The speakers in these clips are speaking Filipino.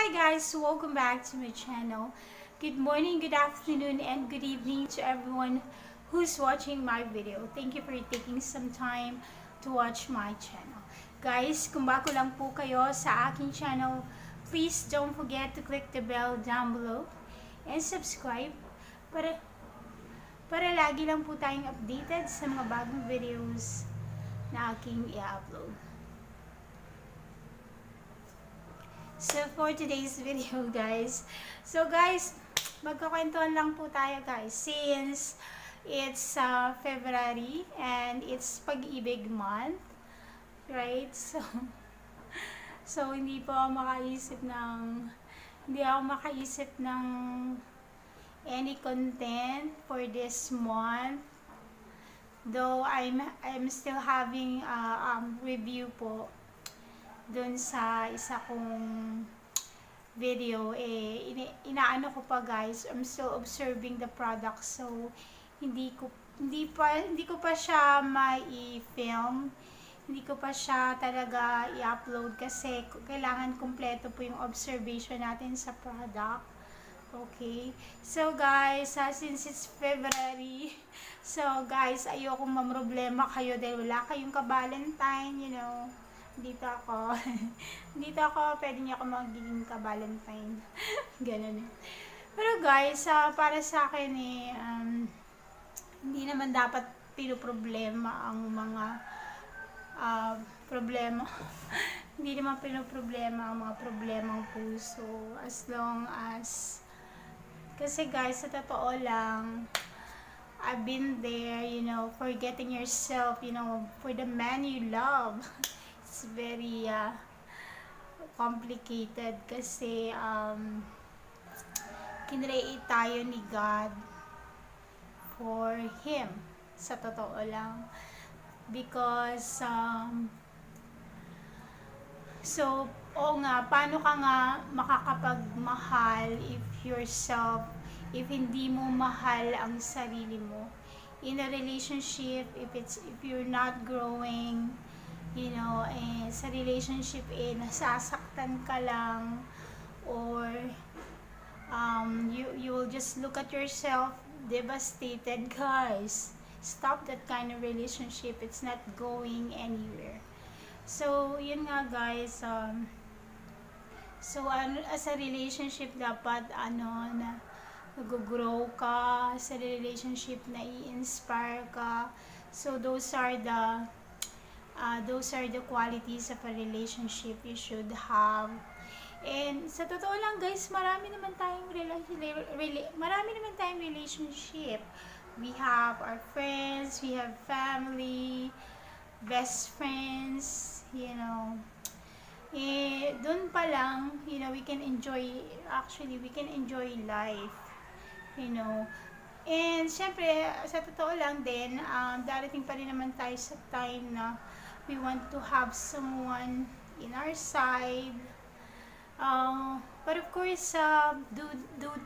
Hi guys, welcome back to my channel. Good morning, good afternoon, and good evening to everyone who's watching my video. Thank you for taking some time to watch my channel. Guys, kung bago lang po kayo sa aking channel, please don't forget to click the bell down below and subscribe para lagi lang po tayong updated sa mga bagong videos na aking i-upload. So, for today's video, guys. So, guys, magkakwentuhan lang po tayo, guys. Since it's February and it's pag-ibig month, right? So hindi ako makaisip ng any content for this month. Though I'm still having review po dun sa isa kong video, inaano ko pa, guys. I'm still observing the product, so hindi ko pa siya mai-film, hindi ko pa siya talaga i-upload kasi kailangan kumpleto po yung observation natin sa product. Okay, so guys, since it's February, so guys, ayokong mamroblema kayo dahil wala kayong ka-Valentine, dito ako. Dito ako, pwede niyo ako magiging ka-Valentine. Ganun eh. Pero guys, para sa akin hindi naman dapat pinoproblema ang mga problema. Hindi naman pinoproblema ang mga problemang puso. As long as, kasi guys, sa totoo lang, I've been there, forgetting yourself, for the man you love. It's very complicated kasi kinreate tayo ni God for Him, sa totoo lang. Because so, oo nga, paano ka nga makakapagmahal if hindi mo mahal ang sarili mo in a relationship, if you're not growing, sa relationship, nasasaktan ka lang, or you will just look at yourself devastated. Guys, stop that kind of relationship. It's not going anywhere. So yun nga, guys, as a relationship, dapat na nag-grow ka sa relationship, na i-inspire ka. So those are the qualities of a relationship you should have. And sa totoo lang, guys, marami naman tayong relationship. We have our friends, we have family, best friends, doon pa lang, we can enjoy life, And syempre, sa totoo lang din, darating pa rin naman tayo sa time na we want to have someone in our side. But of course, do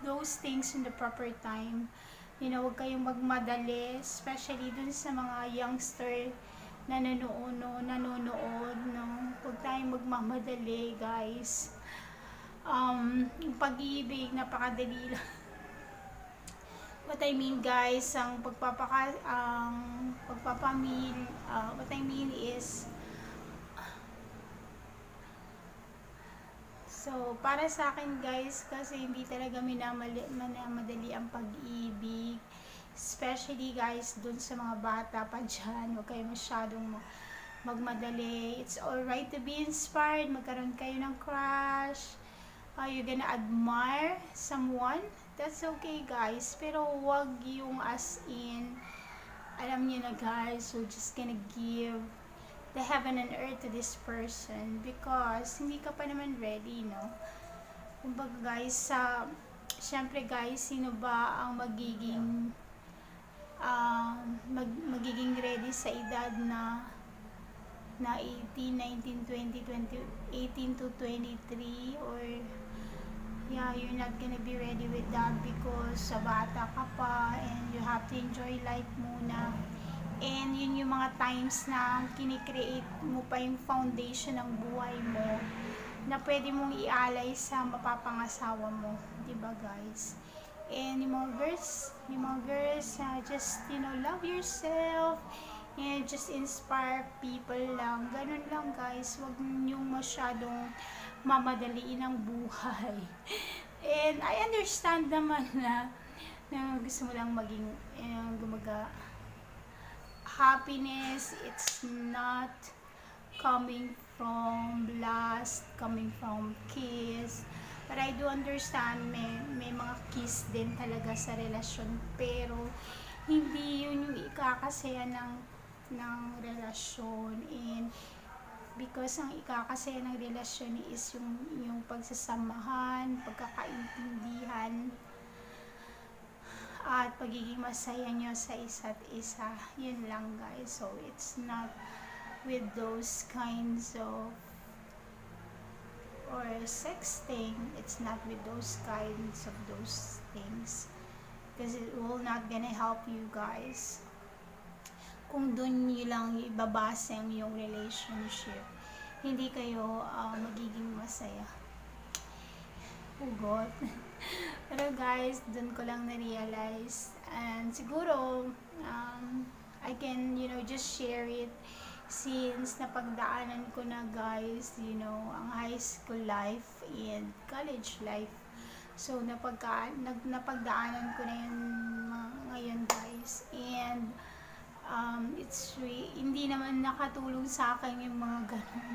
those things in the proper time. Huwag kayong magmadali, especially dun sa mga youngster na nanonood, no? Huwag tayong magmamadali, guys. Yung pag-ibig, napakadali lang. What I mean, guys, what I mean is, so, para sa akin, guys, kasi hindi talaga minamadali ang pag-ibig. Especially, guys, dun sa mga bata pa dyan. Huwag kayo masyadong magmadali. It's alright to be inspired. Magkaroon kayo ng crush. You're gonna admire someone. That's okay, guys. Pero wag yung as in, alam niyo na, guys, we're just gonna give the heaven and earth to this person because hindi ka pa naman ready, no? Kumbaga, guys, syempre, guys, sino ba ang magiging ready sa edad na 18, 19, 20, 18 to 23, or you're not gonna be ready with that because sa bata ka pa and you have to enjoy life muna. And yun yung mga times na kinikreate mo pa yung foundation ng buhay mo na pwede mong ialay sa mapapangasawa mo, 'di ba guys? And yung mga girls, just, love yourself and just inspire people lang. Ganun lang guys, wag niyong masyadong mamadaliin ang buhay. And I understand naman na gusto mo lang maging, gumaga, happiness, it's not coming from lust, coming from kiss. But I do understand may mga kiss din talaga sa relasyon, pero hindi yun yung ikakasaya ng relasyon. And because ang ikakasaya ng relasyon is yung pagsasamahan, pagkakaintindihan, at pagiging masaya nyo sa isa't isa. Yun lang guys. So it's not with those kinds of or sexting. It's not with those kinds of those things, because it will not gonna help you guys kung dun nyo lang ibabase ang yung relationship. Hindi kayo magiging masaya. Hugot. Pero guys, dun ko lang na-realize, and siguro I can just share it since napagdaanan ko na guys, ang high school life and college life. So napagdaanan ko na yun ngayon guys, and hindi naman nakatulong sa akin yung mga ganun.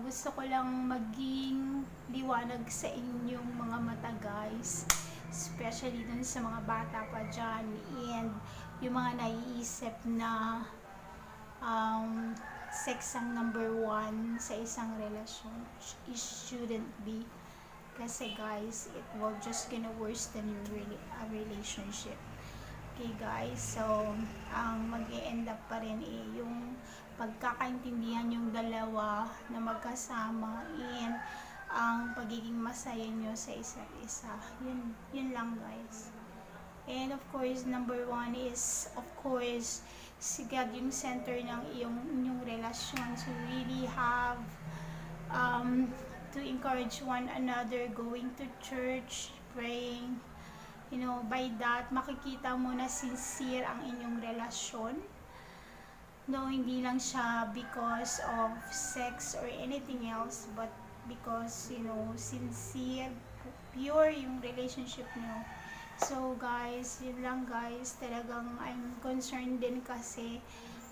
Gusto ko lang maging liwanag sa inyong mga mata guys, especially dun sa mga bata pa dyan, and yung mga naiisip na sex ang number one sa isang relasyon. It shouldn't be, kasi guys, it will just gonna worsen your relationship. Okay guys, so ang mag-e-end up pa rin yung pagkakaintindihan yung dalawa na magkasama, and ang pagiging masaya nyo sa isa't isa. Yun lang guys. And of course, number one is, of course, si God yung center ng inyong relasyon. So really have to encourage one another, going to church, praying. By that, makikita mo na sincere ang inyong relasyon. No, hindi lang siya because of sex or anything else, but because, sincere, pure yung relationship nyo. So guys, yun lang guys. Talagang I'm concerned din kasi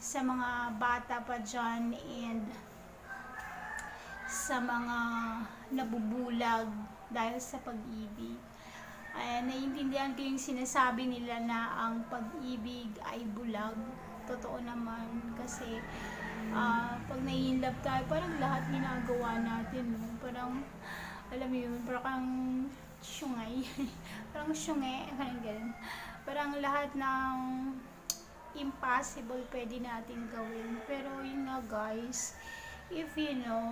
sa mga bata pa dyan, and sa mga nabubulag dahil sa pag-ibig. Naiintindihan ko yung sinasabi nila na ang pag-ibig ay bulag. Totoo naman, kasi pag nai-inlove tayo, parang lahat ginagawa natin, no? Parang, alam mo yun, parang syungay. Parang syungay, parang ganun. Parang lahat ng impossible pwede natin gawin. Pero yun nga guys, if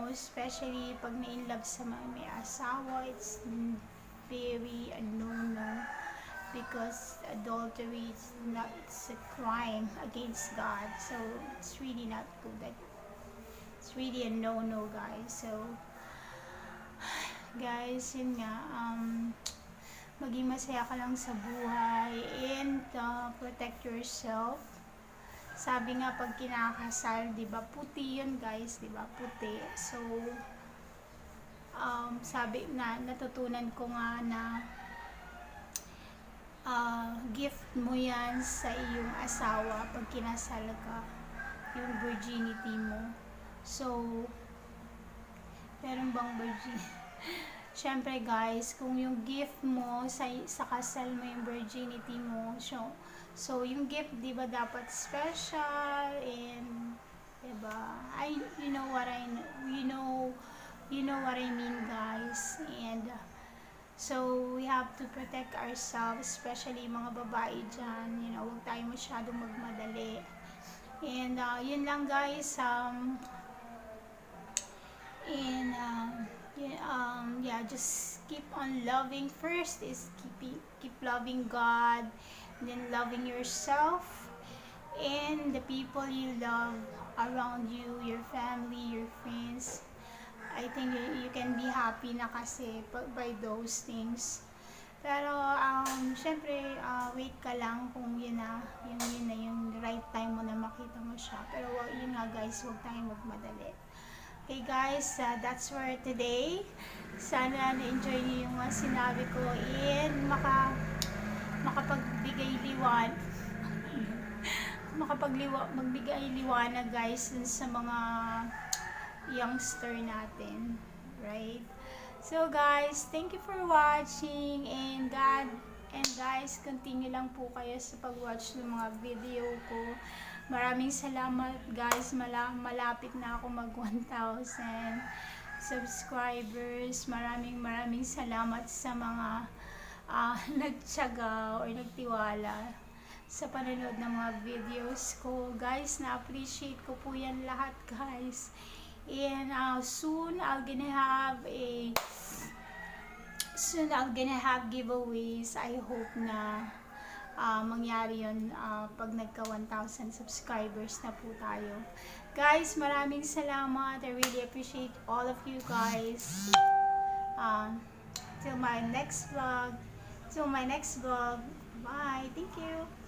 especially pag na-inlove sa may asawa, it's very no-no, because adultery it's a crime against God. So it's really not good. It's really a no-no guys. So guys, yun nga, maging masaya ka lang sa buhay, and protect yourself. Sabi nga pag kinakasal, 'di ba? Puti 'yun, guys, 'di ba? Puti. So sabi na natutunan ko nga na gift mo 'yan sa iyong asawa pag kinasal ka, yung virginity mo. So meron bang virginity? Siyempre guys, kung yung gift mo sa kasal mo yung virginity mo, so yung gift, di ba, dapat special, and di ba, you know what I mean guys. And so we have to protect ourselves, especially mga babae dyan, huwag tayo masyadong magmadali. And yun lang guys, just keep on loving. First is keep loving God, then loving yourself and the people you love around you, your family, your friends, I think you can be happy na kasi by those things. Pero, syempre, wait ka lang kung yun na yung right time mo na makita mo siya. Pero, yun nga guys, huwag tayong magmadali. Okay guys, that's for today. Sana na-enjoy niyo yung mga sinabi ko and magbigay liwanag guys sa mga youngster natin. Right? So guys, thank you for watching and guys, continue lang po kayo sa pag-watch ng mga video ko. Maraming salamat guys, malapit na ako mag 1,000 subscribers. Maraming salamat sa mga nagtiyaga or nagtiwala sa panonood ng mga videos ko. Guys, na-appreciate ko po yan lahat guys. And soon I'm gonna have giveaways. I hope na mangyari yun pag nagka 1,000 subscribers na po tayo. Guys, maraming salamat. I really appreciate all of you guys. Till my next vlog. Bye. Thank you.